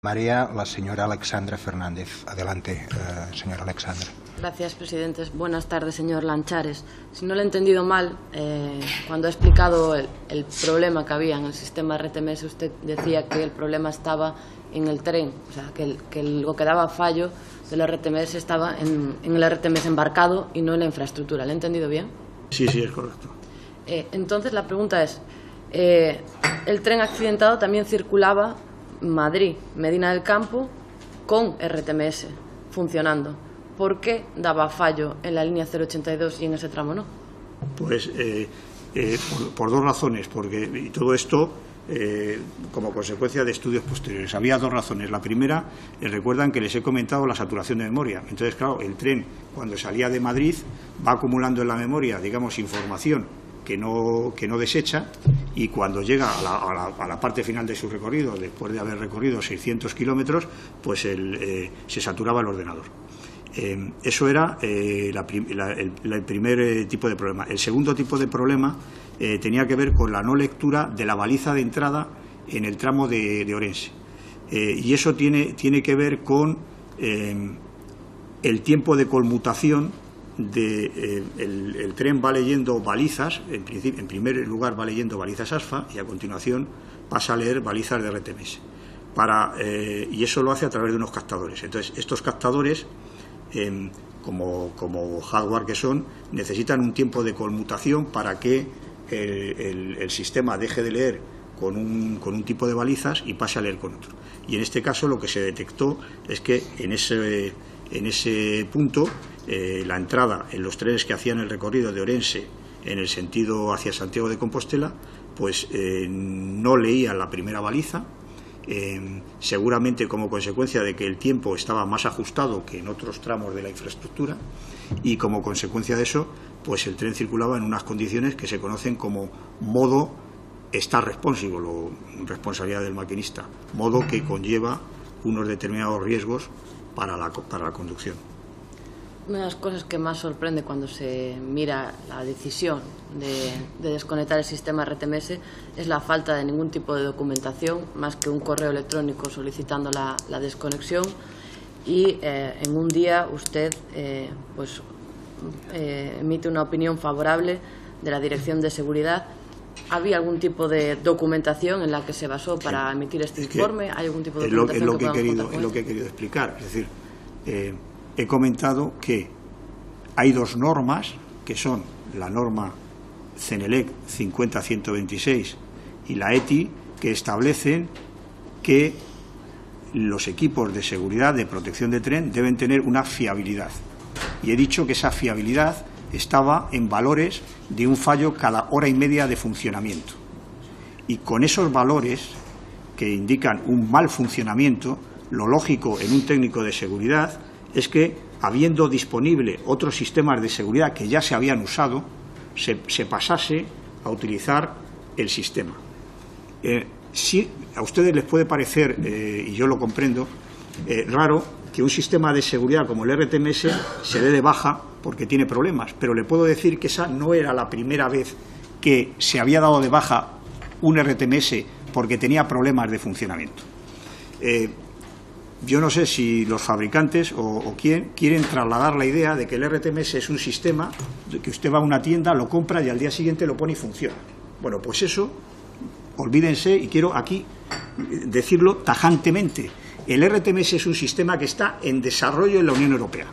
María, la señora Alexandra Fernández. Adelante, señora Alexandra. Gracias, presidente. Buenas tardes, señor Lanchares. Si no lo he entendido mal, cuando ha explicado el problema que había en el sistema RTMS, usted decía que el problema estaba en el tren, o sea, que lo que daba fallo del RTMS estaba en el RTMS embarcado y no en la infraestructura. ¿Le he entendido bien? Sí, sí, es correcto. Entonces, la pregunta es, el tren accidentado también circulaba Madrid, Medina del Campo, con RTMS funcionando. ¿Por qué daba fallo en la línea 082 y en ese tramo no? Pues por dos razones, y todo esto como consecuencia de estudios posteriores. Había dos razones. La primera, recuerdan que les he comentado la saturación de memoria. Entonces, claro, el tren, cuando salía de Madrid, va acumulando en la memoria, digamos, información que no desecha, y cuando llega a la parte final de su recorrido, después de haber recorrido 600 kilómetros, pues se saturaba el ordenador. Eso era el primer tipo de problema. El segundo tipo de problema tenía que ver con la no lectura de la baliza de entrada en el tramo de Orense. Y eso tiene que ver con el tiempo de conmutación. El tren va leyendo balizas, en primer lugar va leyendo balizas ASFA y a continuación pasa a leer balizas de RTMS. Y eso lo hace a través de unos captadores. Entonces, estos captadores, como hardware que son, necesitan un tiempo de conmutación para que el sistema deje de leer con un tipo de balizas y pase a leer con otro. Y en este caso lo que se detectó es que en ese punto la entrada en los trenes que hacían el recorrido de Orense en el sentido hacia Santiago de Compostela, pues no leían la primera baliza, seguramente como consecuencia de que el tiempo estaba más ajustado que en otros tramos de la infraestructura, y como consecuencia de eso, pues el tren circulaba en unas condiciones que se conocen como modo Star Responsive, o responsabilidad del maquinista, modo que conlleva unos determinados riesgos para la conducción. Una de las cosas que más sorprende cuando se mira la decisión de desconectar el sistema RTMS es la falta de ningún tipo de documentación, más que un correo electrónico solicitando la desconexión, y en un día usted emite una opinión favorable de la Dirección de Seguridad. ¿Había algún tipo de documentación en la que se basó para emitir este informe? ¿Hay algún tipo de documentación es lo que he querido explicar. Es decir, he comentado que hay dos normas, que son la norma CENELEC 50-126 y la ETI, que establecen que los equipos de seguridad de protección de tren deben tener una fiabilidad. Y he dicho que esa fiabilidad estaba en valores de un fallo cada hora y media de funcionamiento. Y con esos valores, que indican un mal funcionamiento, lo lógico en un técnico de seguridad es que, habiendo disponible otros sistemas de seguridad que ya se habían usado, se pasase a utilizar el sistema. Si a ustedes les puede parecer, y yo lo comprendo, raro que un sistema de seguridad como el RTMS se dé de baja porque tiene problemas, pero le puedo decir que esa no era la primera vez que se había dado de baja un RTMS porque tenía problemas de funcionamiento. Yo no sé si los fabricantes o quién quieren trasladar la idea de que el RTMS es un sistema que usted va a una tienda, lo compra y al día siguiente lo pone y funciona. Bueno, pues eso, olvídense, y quiero aquí decirlo tajantemente. El RTMS es un sistema que está en desarrollo en la Unión Europea,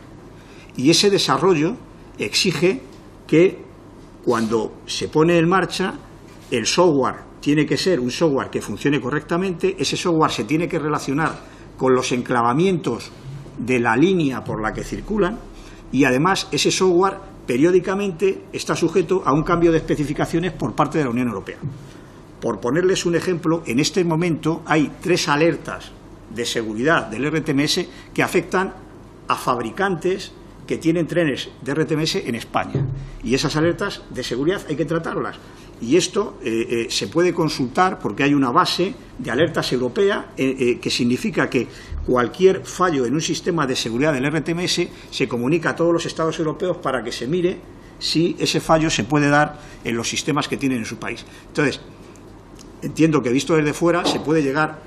y ese desarrollo exige que cuando se pone en marcha el software tiene que ser un software que funcione correctamente, ese software se tiene que relacionar con los enclavamientos de la línea por la que circulan, y además ese software periódicamente está sujeto a un cambio de especificaciones por parte de la Unión Europea. Por ponerles un ejemplo, en este momento hay 3 alertas de seguridad del RTMS que afectan a fabricantes que tienen trenes de RTMS en España, y esas alertas de seguridad hay que tratarlas, y esto se puede consultar porque hay una base de alertas europea que significa que cualquier fallo en un sistema de seguridad del RTMS se comunica a todos los Estados europeos para que se mire si ese fallo se puede dar en los sistemas que tienen en su país. Entonces, entiendo que visto desde fuera se puede llegar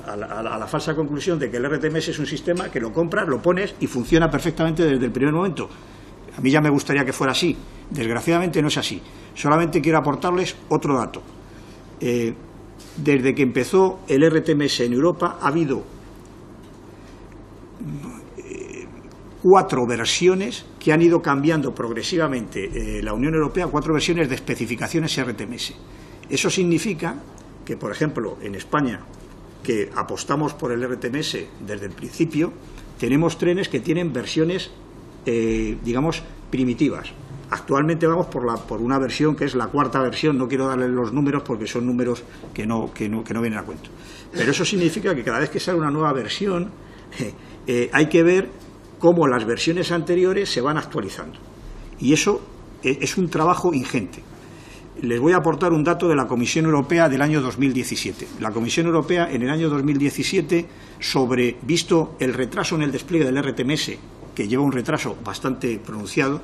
a la falsa conclusión de que el RTMS es un sistema que lo compras, lo pones y funciona perfectamente desde el primer momento. A mí ya me gustaría que fuera así. Desgraciadamente no es así. Solamente quiero aportarles otro dato. Desde que empezó el RTMS en Europa ha habido 4 versiones que han ido cambiando progresivamente la Unión Europea, 4 versiones de especificaciones RTMS. Eso significa que, por ejemplo, en España, que apostamos por el RTMS desde el principio, tenemos trenes que tienen versiones, digamos, primitivas. Actualmente vamos por una versión que es la 4ª versión, no quiero darle los números porque son números que no vienen a cuento. Pero eso significa que cada vez que sale una nueva versión, hay que ver cómo las versiones anteriores se van actualizando. Y eso es un trabajo ingente. Les voy a aportar un dato de la Comisión Europea del año 2017. La Comisión Europea en el año 2017, visto el retraso en el despliegue del RTMS, que lleva un retraso bastante pronunciado,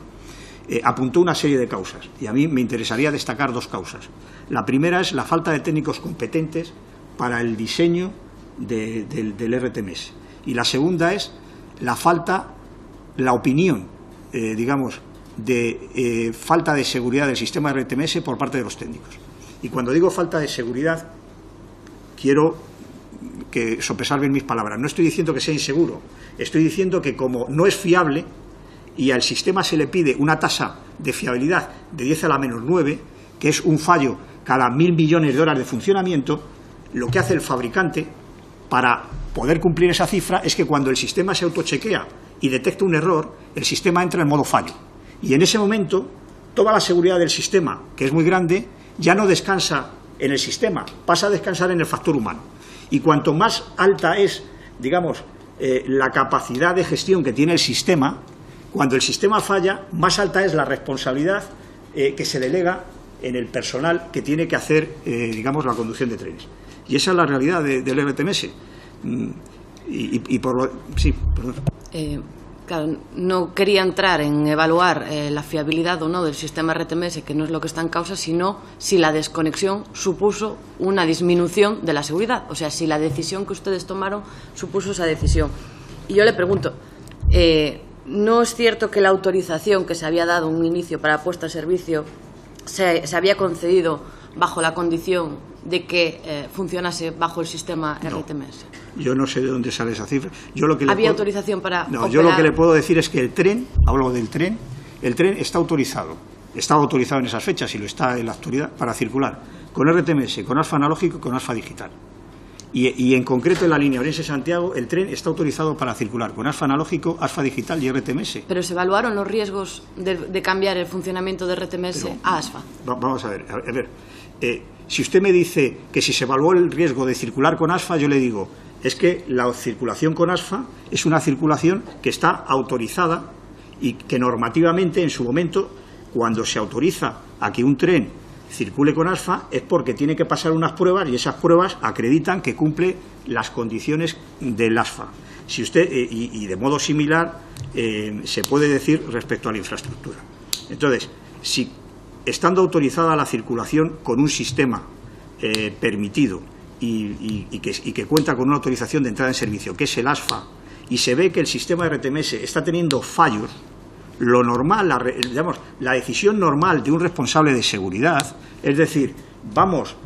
apuntó una serie de causas. Y a mí me interesaría destacar 2 causas. La primera es la falta de técnicos competentes para el diseño del RTMS. Y la segunda es la opinión, digamos, de falta de seguridad del sistema RTMS por parte de los técnicos. Y cuando digo falta de seguridad, quiero sopesar bien mis palabras. No estoy diciendo que sea inseguro, estoy diciendo que como no es fiable y al sistema se le pide una tasa de fiabilidad de 10 a la menos 9, que es un fallo cada 1.000 millones de horas de funcionamiento, lo que hace el fabricante para poder cumplir esa cifra es que cuando el sistema se autochequea y detecta un error, el sistema entra en modo fallo. Y en ese momento, toda la seguridad del sistema, que es muy grande, ya no descansa en el sistema, pasa a descansar en el factor humano. Y cuanto más alta es, digamos, la capacidad de gestión que tiene el sistema, cuando el sistema falla, más alta es la responsabilidad que se delega en el personal que tiene que hacer, digamos, la conducción de trenes. Y esa es la realidad del RTMS. Sí, perdón. Claro, no quería entrar en evaluar la fiabilidad o no del sistema RTMS, que no es lo que está en causa, sino si la desconexión supuso una disminución de la seguridad, o sea, si la decisión que ustedes tomaron supuso esa decisión. Y yo le pregunto, ¿no es cierto que la autorización que se había dado un inicio para puesta a servicio se había concedido bajo la condición de que funcionase bajo el sistema RTMS? Yo no sé de dónde sale esa cifra. ¿Había autorización para operar? Yo lo que le puedo decir es que el tren, hablo del tren, el tren está autorizado. Estaba autorizado en esas fechas y lo está en la actualidad para circular con RTMS, con alfa analógico y con alfa digital. Y en concreto en la línea Orense-Santiago el tren está autorizado para circular con alfa analógico, alfa digital y RTMS. ¿Pero se evaluaron los riesgos de cambiar el funcionamiento de RTMS a ASFA? Vamos a ver. Si usted me dice que si se evaluó el riesgo de circular con ASFA, yo le digo, es que la circulación con ASFA es una circulación que está autorizada y que normativamente en su momento, cuando se autoriza a que un tren circule con ASFA, es porque tiene que pasar unas pruebas y esas pruebas acreditan que cumple las condiciones del ASFA. Si usted, y de modo similar se puede decir respecto a la infraestructura. Entonces, si estando autorizada la circulación con un sistema permitido y que cuenta con una autorización de entrada en servicio, que es el ASFA, y se ve que el sistema RTMS está teniendo fallos, lo normal, la decisión normal de un responsable de seguridad, es decir, vamos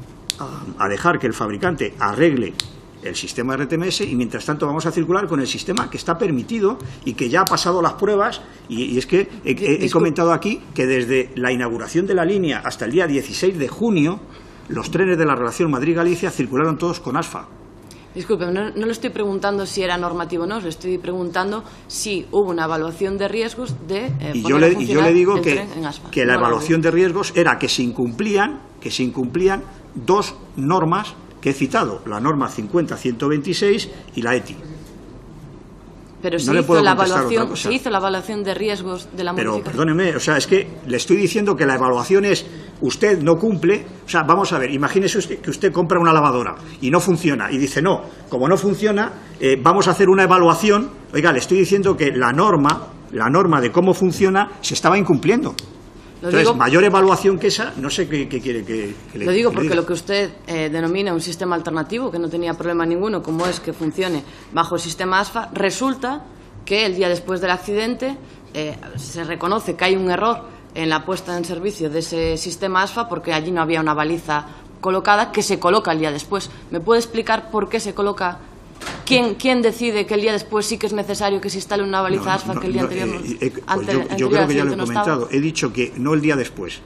a dejar que el fabricante arregle el sistema RTMS y mientras tanto vamos a circular con el sistema que está permitido y que ya ha pasado las pruebas y es que he comentado aquí que desde la inauguración de la línea hasta el día 16 de junio los trenes de la relación Madrid-Galicia circularon todos con ASFA. Disculpe, no le estoy preguntando si era normativo o no, le estoy preguntando si hubo una evaluación de riesgos de yo le digo que la evaluación de riesgos era que se incumplían 2 normas que he citado, la norma 50-126 y la ETI. Pero se hizo la evaluación de riesgos de la modificación. Pero perdóneme, o sea, es que le estoy diciendo que la evaluación es usted no cumple, o sea, vamos a ver, imagínese que usted compra una lavadora y no funciona y dice, no, como no funciona, vamos a hacer una evaluación. Oiga, le estoy diciendo que la norma de cómo funciona se estaba incumpliendo. Entonces, mayor evaluación que esa, no sé qué quiere que le diga. Lo digo porque lo que usted denomina un sistema alternativo, que no tenía problema ninguno, como es que funcione bajo el sistema ASFA, resulta que el día después del accidente se reconoce que hay un error en la puesta en servicio de ese sistema ASFA porque allí no había una baliza colocada que se coloca el día después. ¿Me puede explicar por qué se coloca? ¿Quién decide que el día después sí que es necesario que se instale una baliza ASFA que el día anterior no? Yo creo que ya lo he comentado. He dicho que no el día después.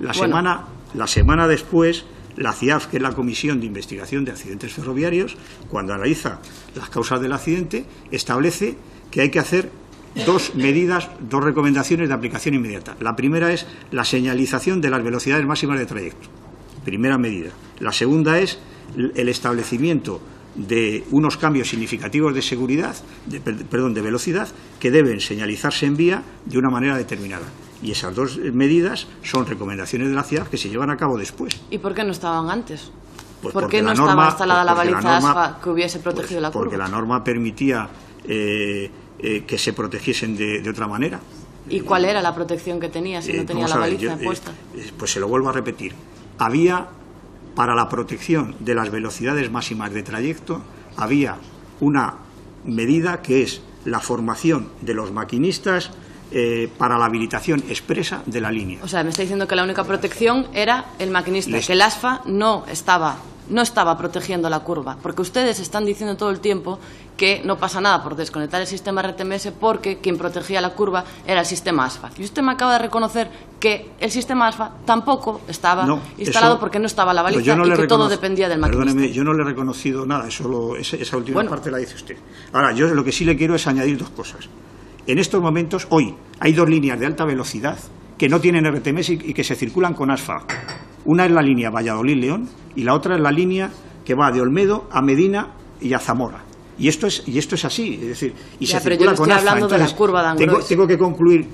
La semana después, la CIAF, que es la Comisión de Investigación de Accidentes Ferroviarios, cuando analiza las causas del accidente, establece que hay que hacer dos recomendaciones de aplicación inmediata. La primera es la señalización de las velocidades máximas de trayecto. Primera medida. La segunda es el establecimiento de unos cambios significativos de seguridad, de velocidad, que deben señalizarse en vía de una manera determinada. Y esas dos medidas son recomendaciones de la CIAF que se llevan a cabo después. ¿Y por qué no estaban antes? Pues ¿Por qué no estaba instalada la baliza ASFA que hubiese protegido la curva? Porque la norma permitía que se protegiesen de otra manera. ¿Y cuál era la protección que tenía si no tenía la baliza puesta? Pues se lo vuelvo a repetir. Había, para la protección de las velocidades máximas de trayecto, había una medida que es la formación de los maquinistas para la habilitación expresa de la línea. O sea, me está diciendo que la única protección era el maquinista, que el ASFA no estaba protegiendo la curva, porque ustedes están diciendo todo el tiempo que no pasa nada por desconectar el sistema RTMS porque quien protegía la curva era el sistema ASFA. Y usted me acaba de reconocer que el sistema ASFA tampoco estaba instalado porque no estaba la baliza y que todo dependía del maquinista. Perdóneme, yo no le he reconocido nada, esa última parte la dice usted. Ahora, yo lo que sí le quiero es añadir dos cosas. En estos momentos, hoy, hay dos líneas de alta velocidad que no tienen RTMS y que se circulan con ASFA. Una es la línea Valladolid-León y la otra es la línea que va de Olmedo a Medina y a Zamora. Y esto es así, es decir, y se circula con ASFA. Hablando de la curva de Angrois. Tengo que concluir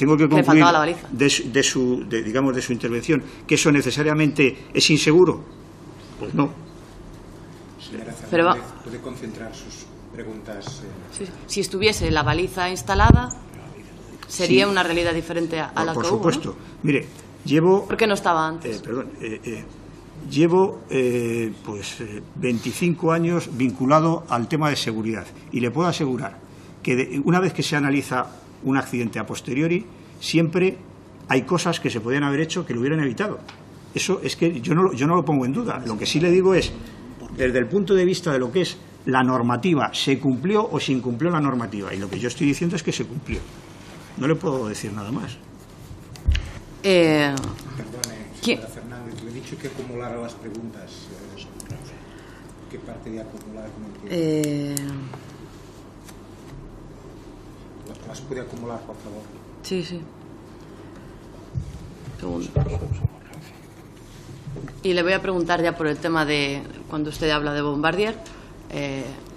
de su intervención que eso necesariamente es inseguro. Pues no. Señora Fernández, ¿puede concentrar sus preguntas? Sí. Si estuviese la baliza instalada, sería una realidad diferente a la que hubo. Por supuesto. ¿No? Mire, ¿por qué no estaba antes? Llevo 25 años vinculado al tema de seguridad y le puedo asegurar que una vez que se analiza un accidente a posteriori, siempre hay cosas que se podían haber hecho que lo hubieran evitado. Eso es que yo no lo pongo en duda. Lo que sí le digo es, desde el punto de vista de lo que es la normativa, ¿se cumplió o se incumplió la normativa? Y lo que yo estoy diciendo es que se cumplió. No le puedo decir nada más. Perdone, señora Fernández, le he dicho que acumulara las preguntas. ¿Qué parte de acumular? ¿Las puede acumular, por favor? Sí. Segundo. Y le voy a preguntar ya por el tema de cuando usted habla de Bombardier.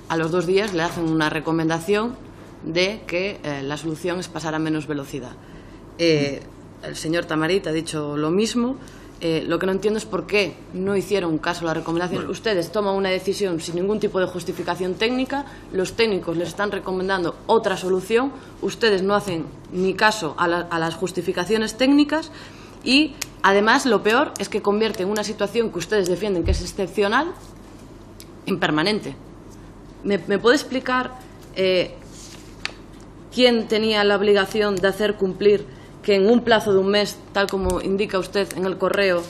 A los 2 días le hacen una recomendación de que la solución es pasar a menos velocidad. El señor Tamarit ha dicho lo mismo. Lo que no entiendo es por qué no hicieron caso a la recomendación. Bueno. Ustedes toman una decisión sin ningún tipo de justificación técnica, los técnicos les están recomendando otra solución, ustedes no hacen ni caso a las justificaciones técnicas y, además, lo peor es que convierten una situación que ustedes defienden que es excepcional en permanente. ¿Me puede explicar quién tenía la obligación de hacer cumplir que en un plazo de un mes, tal como indica usted en el correo,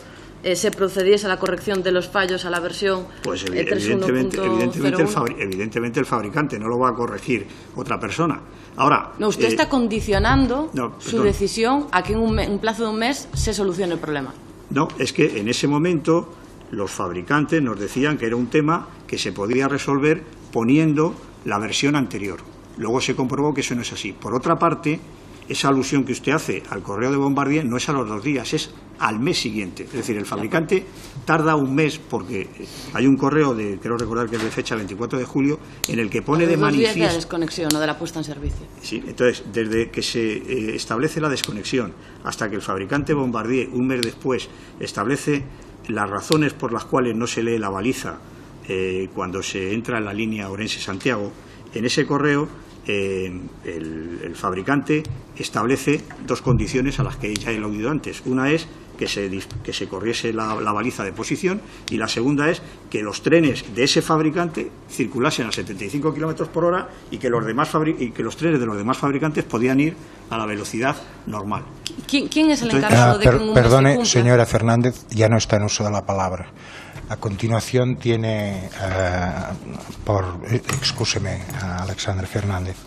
se procediese a la corrección de los fallos a la versión 3.1.01? Evidentemente el fabricante, no lo va a corregir otra persona. Ahora, no, usted está condicionando su decisión a que en un plazo de un mes se solucione el problema. No, es que en ese momento los fabricantes nos decían que era un tema que se podía resolver poniendo la versión anterior. Luego se comprobó que eso no es así. Por otra parte, esa alusión que usted hace al correo de Bombardier no es a los 2 días, es al mes siguiente. Es decir, el fabricante tarda un mes porque hay un correo, creo recordar que es de fecha 24 de julio, en el que pone de manifiesto... 2 días de la desconexión, no de la puesta en servicio. Sí, entonces, desde que se establece la desconexión hasta que el fabricante Bombardier, un mes después, establece las razones por las cuales no se lee la baliza cuando se entra en la línea Orense-Santiago, en ese correo el fabricante establece dos condiciones a las que ya he aludido antes. Una es que se corriese la baliza de posición, y la segunda es que los trenes de ese fabricante circulasen a 75 kilómetros por hora y que los trenes de los demás fabricantes podían ir a la velocidad normal. ¿Quién es el encargado de que un Perdone, se cumpla? señora Fernández, ya no está en uso de la palabra. A continuación tiene, excúseme, a Alexandre Fernández.